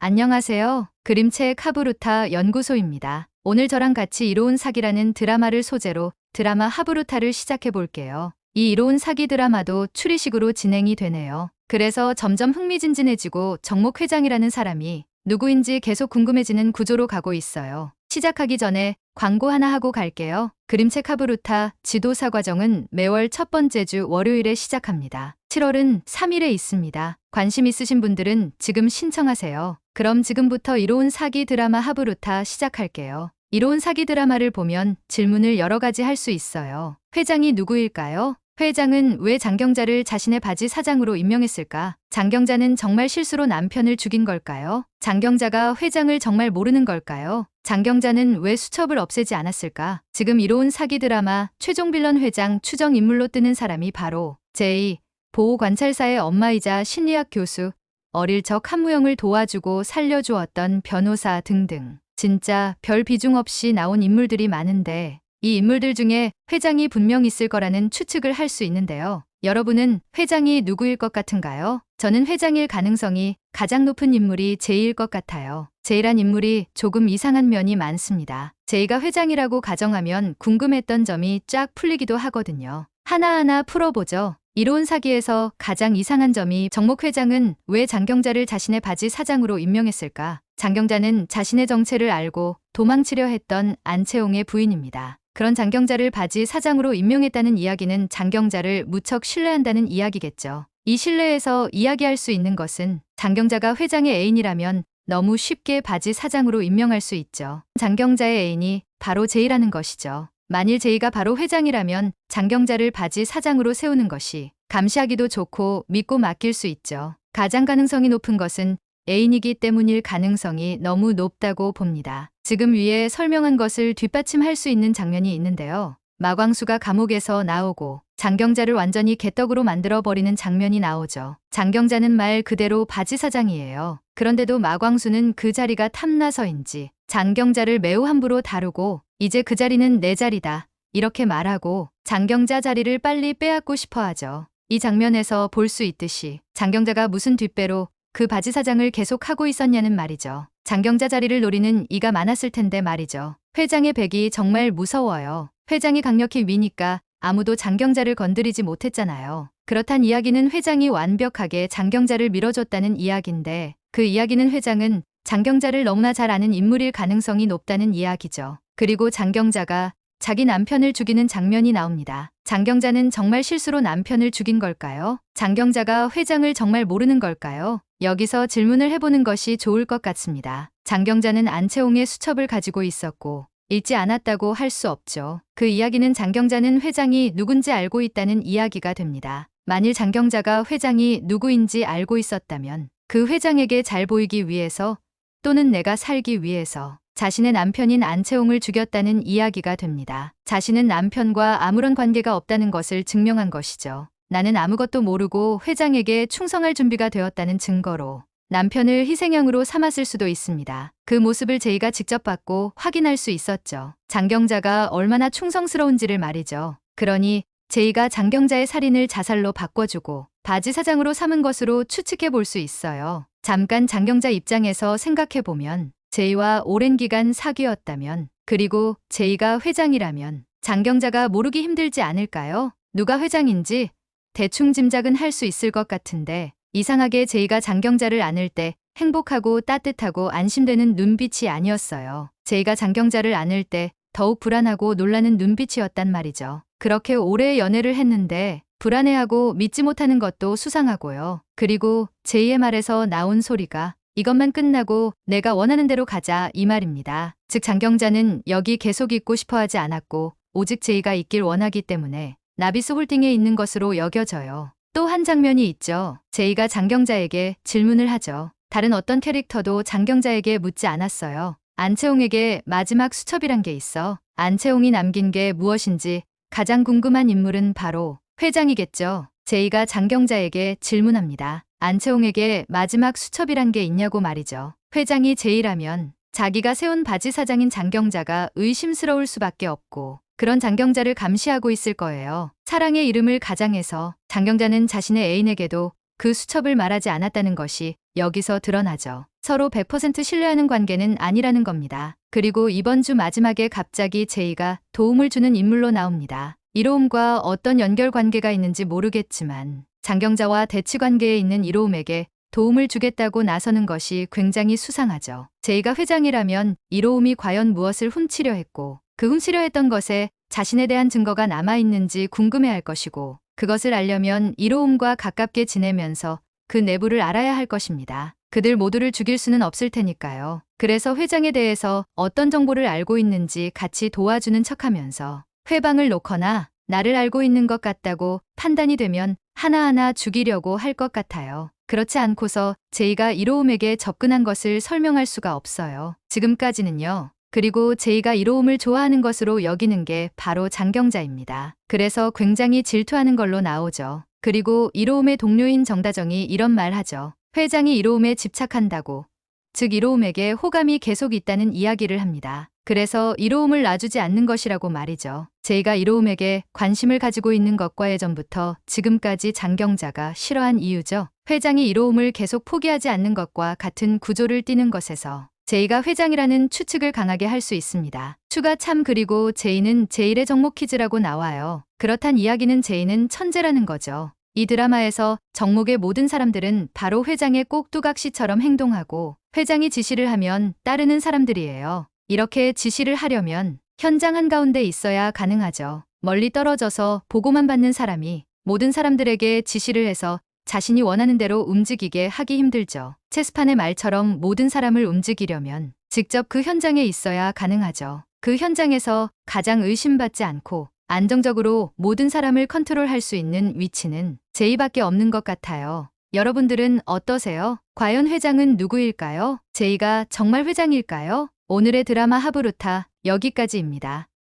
안녕하세요. 그림책 하브루타 연구소입니다. 오늘 저랑 같이 이로운 사기라는 드라마를 소재로 드라마 하브루타를 시작해 볼게요. 이 이로운 사기 드라마도 추리식으로 진행이 되네요. 그래서 점점 흥미진진해지고 정목 회장이라는 사람이 누구인지 계속 궁금해지는 구조로 가고 있어요. 시작하기 전에 광고 하나 하고 갈게요. 그림책 하브루타 지도사 과정은 매월 첫 번째 주 월요일에 시작합니다. 7월은 3일에 있습니다. 관심 있으신 분들은 지금 신청하세요. 그럼 지금부터 이로운 사기 드라마 하브루타 시작할게요. 이로운 사기 드라마를 보면 질문을 여러 가지 할 수 있어요. 회장이 누구일까요? 회장은 왜 장경자를 자신의 바지 사장으로 임명했을까? 장경자는 정말 실수로 남편을 죽인 걸까요? 장경자가 회장을 정말 모르는 걸까요? 장경자는 왜 수첩을 없애지 않았을까? 지금 이로운 사기 드라마 최종 빌런 회장 추정 인물로 뜨는 사람이 바로 제2 보호관찰사의 엄마이자 심리학 교수, 어릴 적 한무영을 도와주고 살려주었던 변호사 등등. 진짜 별 비중 없이 나온 인물들이 많은데 이 인물들 중에 회장이 분명 있을 거라는 추측을 할 수 있는데요. 여러분은 회장이 누구일 것 같은가요? 저는 회장일 가능성이 가장 높은 인물이 제이일 것 같아요. 제이란 인물이 조금 이상한 면이 많습니다. 제이가 회장이라고 가정하면 궁금했던 점이 쫙 풀리기도 하거든요. 하나하나 풀어보죠. 이로운 사기에서 가장 이상한 점이 정목 회장은 왜 장경자를 자신의 바지 사장으로 임명했을까? 장경자는 자신의 정체를 알고 도망치려 했던 안채홍의 부인입니다. 그런 장경자를 바지 사장으로 임명했다는 이야기는 장경자를 무척 신뢰한다는 이야기겠죠. 이 신뢰에서 이야기할 수 있는 것은 장경자가 회장의 애인이라면 너무 쉽게 바지 사장으로 임명할 수 있죠. 장경자의 애인이 바로 제이라는 것이죠. 만일 제이가 바로 회장이라면 장경자를 바지 사장으로 세우는 것이 감시하기도 좋고 믿고 맡길 수 있죠. 가장 가능성이 높은 것은 애인이기 때문일 가능성이 너무 높다고 봅니다. 지금 위에 설명한 것을 뒷받침할 수 있는 장면이 있는데요. 마광수가 감옥에서 나오고 장경자를 완전히 개떡으로 만들어버리는 장면이 나오죠. 장경자는 말 그대로 바지 사장이에요. 그런데도 마광수는 그 자리가 탐나서인지 장경자를 매우 함부로 다루고 이제 그 자리는 내 자리다 이렇게 말하고 장경자 자리를 빨리 빼앗고 싶어 하죠. 이 장면에서 볼 수 있듯이 장경자가 무슨 뒷배로 그 바지 사장을 계속 하고 있었냐는 말이죠. 장경자 자리를 노리는 이가 많았을 텐데 말이죠. 회장의 백이 정말 무서워요. 회장이 강력히 위니까 아무도 장경자를 건드리지 못했잖아요. 그렇단 이야기는 회장이 완벽하게 장경자를 밀어줬다는 이야기인데 그 이야기는 회장은 장경자를 너무나 잘 아는 인물일 가능성이 높다는 이야기죠. 그리고 장경자가 자기 남편을 죽이는 장면이 나옵니다. 장경자는 정말 실수로 남편을 죽인 걸까요? 장경자가 회장을 정말 모르는 걸까요? 여기서 질문을 해보는 것이 좋을 것 같습니다. 장경자는 안채홍의 수첩을 가지고 있었고 읽지 않았다고 할 수 없죠. 그 이야기는 장경자는 회장이 누군지 알고 있다는 이야기가 됩니다. 만일 장경자가 회장이 누구인지 알고 있었다면 그 회장에게 잘 보이기 위해서 또는 내가 살기 위해서 자신의 남편인 안채홍을 죽였다는 이야기가 됩니다. 자신은 남편과 아무런 관계가 없다는 것을 증명한 것이죠. 나는 아무것도 모르고 회장에게 충성할 준비가 되었다는 증거로 남편을 희생양으로 삼았을 수도 있습니다. 그 모습을 제이가 직접 봤고 확인할 수 있었죠. 장경자가 얼마나 충성스러운지를 말이죠. 그러니 제이가 장경자의 살인을 자살로 바꿔주고 바지 사장으로 삼은 것으로 추측해 볼 수 있어요. 잠깐 장경자 입장에서 생각해보면 제이와 오랜 기간 사귀었다면 그리고 제이가 회장이라면 장경자가 모르기 힘들지 않을까요? 누가 회장인지 대충 짐작은 할 수 있을 것 같은데 이상하게 제이가 장경자를 안을 때 행복하고 따뜻하고 안심되는 눈빛이 아니었어요. 제이가 장경자를 안을 때 더욱 불안하고 놀라는 눈빛이었단 말이죠. 그렇게 오래 연애를 했는데 불안해하고 믿지 못하는 것도 수상하고요. 그리고 제이의 말에서 나온 소리가 이것만 끝나고 내가 원하는 대로 가자 이 말입니다. 즉 장경자는 여기 계속 있고 싶어 하지 않았고 오직 제이가 있길 원하기 때문에 나비스 홀딩에 있는 것으로 여겨져요. 또 한 장면이 있죠. 제이가 장경자에게 질문을 하죠. 다른 어떤 캐릭터도 장경자에게 묻지 않았어요. 안채홍에게 마지막 수첩이란 게 있어. 안채홍이 남긴 게 무엇인지 가장 궁금한 인물은 바로 회장이겠죠. 제이가 장경자에게 질문합니다. 안채홍에게 마지막 수첩이란 게 있냐고 말이죠. 회장이 제이라면 자기가 세운 바지 사장인 장경자가 의심스러울 수밖에 없고 그런 장경자를 감시하고 있을 거예요. 사랑의 이름을 가장해서 장경자는 자신의 애인에게도 그 수첩을 말하지 않았다는 것이 여기서 드러나죠. 서로 100% 신뢰하는 관계는 아니라는 겁니다. 그리고 이번 주 마지막에 갑자기 제이가 도움을 주는 인물로 나옵니다. 이로움과 어떤 연결관계가 있는지 모르겠지만 장경자와 대치관계에 있는 이로움에게 도움을 주겠다고 나서는 것이 굉장히 수상하죠. 제이가 회장이라면 이로움이 과연 무엇을 훔치려 했고 그 훔치려 했던 것에 자신에 대한 증거가 남아있는지 궁금해할 것이고 그것을 알려면 이로움과 가깝게 지내면서 그 내부를 알아야 할 것입니다. 그들 모두를 죽일 수는 없을 테니까요. 그래서 회장에 대해서 어떤 정보를 알고 있는지 같이 도와주는 척하면서 회방을 놓거나 나를 알고 있는 것 같다고 판단이 되면 하나하나 죽이려고 할 것 같아요. 그렇지 않고서 제이가 이로움에게 접근한 것을 설명할 수가 없어요. 지금까지는요. 그리고 제이가 이로움을 좋아하는 것으로 여기는 게 바로 장경자입니다. 그래서 굉장히 질투하는 걸로 나오죠. 그리고 이로움의 동료인 정다정이 이런 말 하죠. 회장이 이로움에 집착한다고. 즉 이로움에게 호감이 계속 있다는 이야기를 합니다. 그래서 이로움을 놔주지 않는 것이라고 말이죠. 제이가 이로움에게 관심을 가지고 있는 것과 예전부터 지금까지 장경자가 싫어한 이유죠. 회장이 이로움을 계속 포기하지 않는 것과 같은 구조를 띠는 것에서 제이가 회장이라는 추측을 강하게 할 수 있습니다. 추가 참 그리고 제이는 제일의 정목 퀴즈라고 나와요. 그렇단 이야기는 제이는 천재라는 거죠. 이 드라마에서 정목의 모든 사람들은 바로 회장의 꼭두각시처럼 행동하고 회장이 지시를 하면 따르는 사람들이에요. 이렇게 지시를 하려면 현장 한가운데 있어야 가능하죠. 멀리 떨어져서 보고만 받는 사람이 모든 사람들에게 지시를 해서 자신이 원하는 대로 움직이게 하기 힘들죠. 체스판의 말처럼 모든 사람을 움직이려면 직접 그 현장에 있어야 가능하죠. 그 현장에서 가장 의심받지 않고 안정적으로 모든 사람을 컨트롤할 수 있는 위치는 제이밖에 없는 것 같아요. 여러분들은 어떠세요? 과연 회장은 누구일까요? 제이가 정말 회장일까요? 오늘의 드라마 하부루타 여기까지입니다.